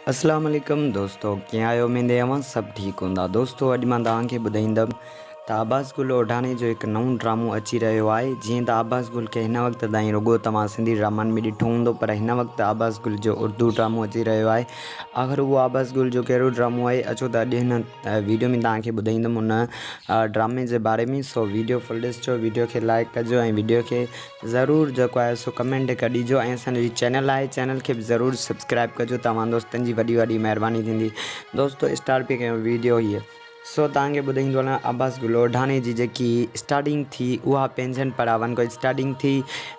अस्सलाम वालेकुम दोस्तों, कीअं आहियो? उमेद अवां सभु ठीकु हूंदा। दोस्तों अॼु मां तव्हांखे ॿुधाईंदुमि त आबास गुल ओढाणी जो हिकु नओं ड्रामो अची रहियो आहे। जीअं त आबास गुल खे हिन वक़्तु ताईं रुॻो तव्हां सिंधी ड्रामनि में ॾिठो हूंदो, पर हिन वक़्तु आबास गुल जो उर्दू ड्रामो अची रहियो आहे। आख़िर उहो आबास गुल जो कहिड़ो ड्रामो आहे, अचो त अॼु हिन वीडियो में तव्हांखे ॿुधाईंदुमि उन ड्रामे जे बारे में। सो वीडियो फुल ॾिसिजो, वीडियो खे लाइक कजो ऐं वीडियो खे ज़रूरु जेको आहे सो कमेंट करे ॾिजो ऐं असांजी चैनल आहे, चैनल खे बि ज़रूरु सब्सक्राइब कजो। तव्हां दोस्तनि जी वॾी वॾी महिरबानी थींदी। दोस्तों स्टार्ट पिया कयूं वीडियो हीअ। सो तव्हांखे ॿुधाईंदो वञा आबास गुल ओढाणी जी जेकी स्टार्टिंग थी उहा पंहिंजनि पड़ावनि खां स्टार्टिंग थी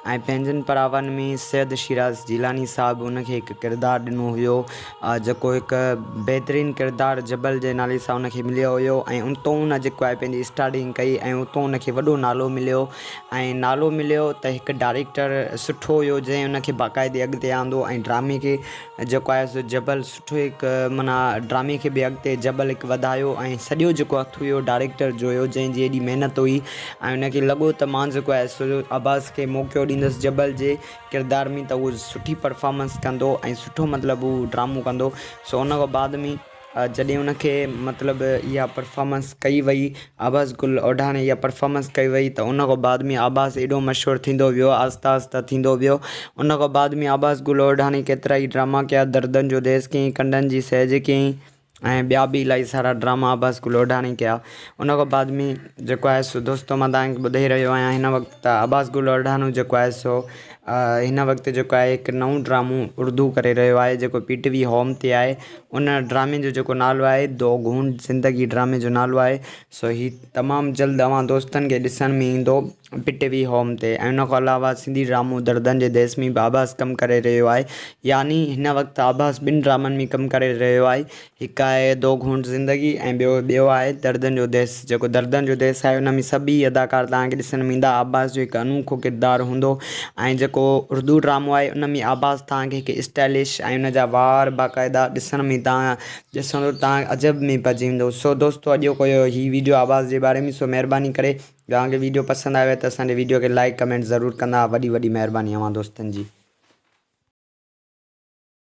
ऐं पंहिंजनि पड़ावनि में सैयद शिराज़ जिलानी साहिबु उनखे हिकु किरदारु ॾिनो हुयो, जेको हिकु बहितरीनु किरदारु जबल जे नाले सां उनखे मिलियो हुयो ऐं उतां उन जेको आहे पंहिंजी स्टार्टिंग कई ऐं उतां उनखे वॾो नालो मिलियो ऐं नालो मिलियो त हिकु डायरेक्टर सुठो हुयो जंहिं उनखे बाक़ाइदे अॻिते आंदो ऐं ड्रामे खे जेको आहे सो जबल सुठो हिकु माना ड्रामे खे बि अॻिते जबल हिकु वधायो ऐं सॼो जेको हथु हुयो डायरेक्टर जो हुयो जंहिंजी एॾी महिनत हुई ऐं उनखे लॻो त मां जेको आहे सो आबास खे मौक़ो ॾींदुसि जबल जे किरदार में त उहो सुठी परफॉर्मेंस कंदो ऐं सुठो मतिलबु उहो ड्रामो कंदो। सो उन खां बाद में जॾहिं उनखे मतिलबु इहा परफॉर्मेंस कई वई, आबास गुल ओढाणी इहा परफॉर्मेंस कई वई त उन खां बाद में आबास एॾो मशहूरु थींदो वियो, आहिस्ता आहिस्ता थींदो वियो। उन खां बाद में आबास गुल ओढाणी केतिरा ई ड्रामा कया, दर्दनि जो देस कयईं, कंडनि जी सहज कयईं ऐं ॿिया बि इलाही सारा ड्रामा आबास गुल ओढाणी कया। उन खां बाद में जेको आहे सो दोस्तों मां तव्हांखे ॿुधाए रहियो आहियां हिन वक़्तु आबास गुल ओढाणी जेको आहे सो हिन वक़्तु जेको आहे हिकु नओं ड्रामो उर्दू करे रहियो आहे जेको PTV होम ते आहे। उन ड्रामे जो जेको नालो आहे दो घूंट ज़िंदगी ड्रामे जो नालो आहे। सो हीउ तमामु जल्द अवां दोस्तनि खे ॾिसण में ईंदो PTV होम ते। ऐं उन खां अलावा सिंधी ड्रामो दर्दनि जे देस में बि आबास कमु करे रहियो आहे, यानी हिन वक़्तु आबास ॿिनि ड्रामनि में कमु करे रहियो आहे। हिकु आहे दो घूंट ज़िंदगी ऐं ॿियो आहे दर्दनि जो देस। जेको दर्दनि जो देस आहे उन में सभई अदाकार तव्हांखे ॾिसण में ईंदा। आबास जो हिकु अनोखो किरदारु हूंदो ऐं जेको उर्दू ड्रामो आहे उन में आबास तव्हांखे हिकु स्टाइलिश ऐं उन जा वार बाक़ाइदा ॾिसण में तव्हां ॾिसंदो तव्हां अजब में पइजी वेंदो। सो दोस्तों अॼो कोई हीउ वीडियो आबास जे बारे में। सो महिरबानी करे तव्हांखे वीडियो पसंदि आयो त असांजे वीडियो खे लाइक कमेंट ज़रूरु कंदा। वॾी वॾी महिरबानी अवां दोस्तनि जी।